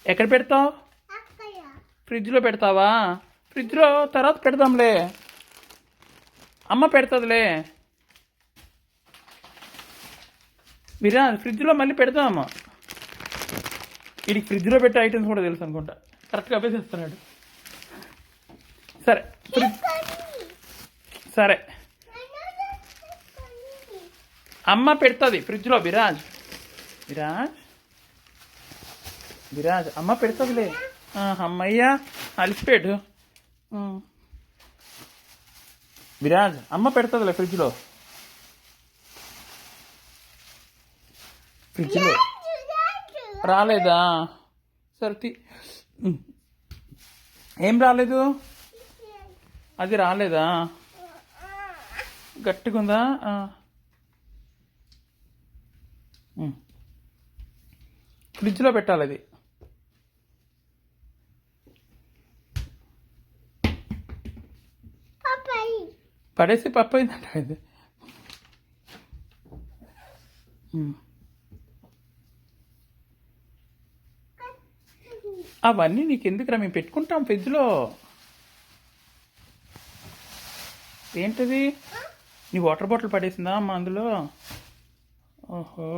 ఎక్కడ పెడతావు? ఫ్రిడ్జ్లో పెడతావా? ఫ్రిడ్జ్లో తర్వాత పెడదాంలే, అమ్మ పెడతాదిలే. విరాజ్ ఫ్రిడ్జ్లో మళ్ళీ పెడతామమ్మ. వీడికి ఫ్రిడ్జ్లో పెట్టే ఐటమ్స్ కూడా తెలుసు అనుకుంటా, కరెక్ట్గా అభ్యసిస్తున్నాడు. సరే సరే అమ్మ పెడుతుంది ఫ్రిడ్జ్లో. విరాజ్ విరాజ్ విరాజ్ అమ్మ పెడుతుందిలే. అమ్మయ్యా అలిసిపోయాడు. విరాజ్ అమ్మ పెడుతుందిలే ఫ్రిడ్జ్లో. ఫ్రిడ్జ్లో రాలేదా? సరే ఏం రాలేదు? అది రాలేదా? గట్టిగా ఉందా? ఫ్రిడ్జ్లో పెట్టాలి అది. పడేసి పప్పు అయిందంట ఇది. అవన్నీ నీకెందుకురా, మేము పెట్టుకుంటాం ఫ్రిడ్జ్లో. ఏంటది? నీ వాటర్ బాటిల్ పడేసిందా అమ్మ అందులో? ఓహో.